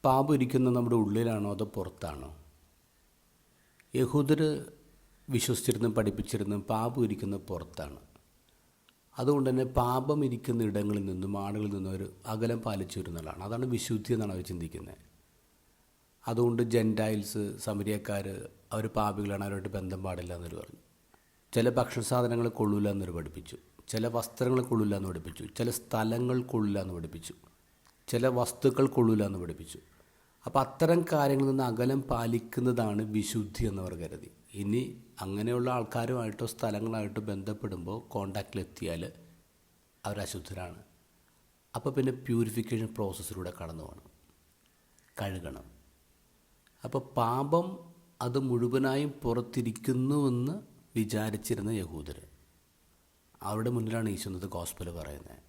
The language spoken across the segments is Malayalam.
പാപം ഇരിക്കുന്നത് നമ്മുടെ ഉള്ളിലാണോ അതോ പുറത്താണോ? യഹൂദർ വിശ്വസിച്ചിരുന്നും പഠിപ്പിച്ചിരുന്നും പാപം ഇരിക്കുന്നത് പുറത്താണ്. അതുകൊണ്ട് തന്നെ പാപം ഇരിക്കുന്ന ഇടങ്ങളിൽ നിന്നും ആളുകളിൽ നിന്നും ഒരു അകലം പാലിച്ചു വരുന്നതാണ്. അതാണ് വിശുദ്ധി എന്നാണ് അവർ ചിന്തിക്കുന്നത്. അതുകൊണ്ട് ജെൻറ്റൈൽസ്, സമരിയക്കാർ അവർ പാപികളാണ്, അവരുമായിട്ട് ബന്ധം പാടില്ല എന്നൊരു പറഞ്ഞു. ചില ഭക്ഷണ സാധനങ്ങൾ കൊള്ളില്ല എന്നൊരു പഠിപ്പിച്ചു, ചില വസ്ത്രങ്ങൾ കൊള്ളില്ല എന്ന് പഠിപ്പിച്ചു, ചില സ്ഥലങ്ങൾ കൊള്ളില്ല എന്ന് പഠിപ്പിച്ചു, ചില വസ്തുക്കൾ കൊള്ളില്ല എന്ന് പഠിപ്പിച്ചു. അപ്പോൾ അത്തരം കാര്യങ്ങളിൽ നിന്ന് അകലം പാലിക്കുന്നതാണ് വിശുദ്ധി എന്നവർ കരുതി. ഇനി അങ്ങനെയുള്ള ആൾക്കാരുമായിട്ടോ സ്ഥലങ്ങളായിട്ടോ ബന്ധപ്പെടുമ്പോൾ കോണ്ടാക്റ്റിലെത്തിയാൽ അവർ അശുദ്ധരാണ്. അപ്പോൾ പിന്നെ പ്യൂരിഫിക്കേഷൻ പ്രോസസ്സിലൂടെ കടന്നു പോകണം, കഴുകണം. അപ്പോൾ പാപം അത് മുഴുവനായും പുറത്തിരിക്കുന്നുവെന്ന് വിചാരിച്ചിരുന്ന യഹൂദർ, അവരുടെ മുന്നിലാണ് ഈശോന്നത് ഗോസ്പൽ പറയുന്നത്.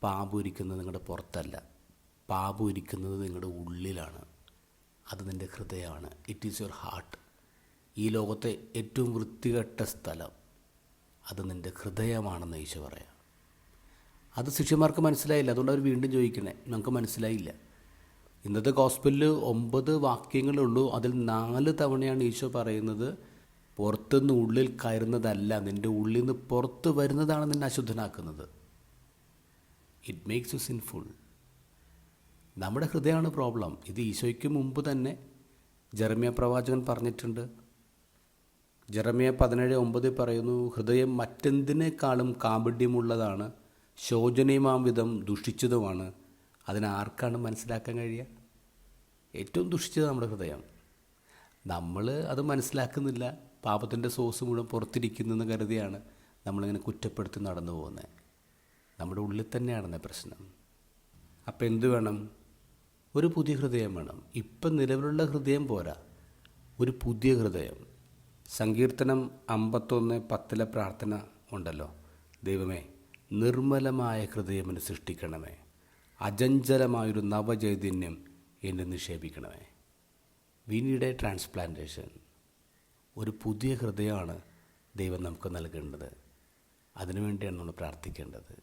പാപം ഇരിക്കുന്നത് നിങ്ങളുടെ പുറത്തല്ല, പാപം ഇരിക്കുന്നത് നിങ്ങളുടെ ഉള്ളിലാണ്. അത് നിൻ്റെ ഹൃദയമാണ്. It is your heart. ഈ ലോകത്തെ ഏറ്റവും വൃത്തികെട്ട സ്ഥലം അത് നിൻ്റെ ഹൃദയമാണെന്ന് ഈശോ പറയാം. അത് ശിഷ്യന്മാർക്ക് മനസ്സിലായില്ല. അതുകൊണ്ട് അവർ വീണ്ടും ചോദിക്കണേ, നമുക്ക് മനസ്സിലായില്ല. ഇന്നത്തെ ഗോസ്പലിൽ 9 വാക്യങ്ങളുള്ളൂ. അതിൽ 4 തവണയാണ് ഈശോ പറയുന്നത് പുറത്തുനിന്ന് ഉള്ളിൽ കയറുന്നതല്ല, നിൻ്റെ ഉള്ളിൽ നിന്ന് പുറത്ത് വരുന്നതാണ് നിന്നെ അശുദ്ധനാക്കുന്നത്. It makes you sinful. നമ്മുടെ ഹൃദയമാണ് പ്രോബ്ലം. ഇത് ഈശോയ്ക്ക് മുമ്പ് തന്നെ ജെറമ്യ പ്രവാചകൻ പറഞ്ഞിട്ടുണ്ട്. ജെറമ്യ 17:9 പറയുന്നു, ഹൃദയം മറ്റെന്തിനേക്കാളും കാപഢ്യമുള്ളതാണ്, ശോചനീയമാം വിധം ദുഷിച്ചതുമാണ്, അതിനാർക്കാണ് മനസ്സിലാക്കാൻ കഴിയുക? ഏറ്റവും ദുഷിച്ചത് നമ്മുടെ ഹൃദയം. നമ്മൾ അത് മനസ്സിലാക്കുന്നില്ല. പാപത്തിൻ്റെ സോഴ്സ് മുഴുവൻ പുറത്തിരിക്കുന്നെന്ന് കരുതിയാണ് നമ്മളിങ്ങനെ കുറ്റപ്പെടുത്തി നടന്നു പോകുന്നത്. നമ്മുടെ ഉള്ളിൽ തന്നെയാണെന്ന പ്രശ്നം. അപ്പം എന്ത് വേണം? ഒരു പുതിയ ഹൃദയം വേണം. ഇപ്പം നിലവിലുള്ള ഹൃദയം പോരാ, ഒരു പുതിയ ഹൃദയം. സങ്കീർത്തനം 51:10 പ്രാർത്ഥന ഉണ്ടല്ലോ, ദൈവമേ നിർമ്മലമായ ഹൃദയം എന്നെ സൃഷ്ടിക്കണമേ, അചഞ്ചലമായൊരു നവചൈതന്യം എന്നെ നിക്ഷേപിക്കണമേ. We need a transplantation. ഒരു പുതിയ ഹൃദയമാണ് ദൈവം നമുക്ക് നൽകേണ്ടത്. അതിനുവേണ്ടിയാണ് നമ്മൾ പ്രാർത്ഥിക്കേണ്ടത്.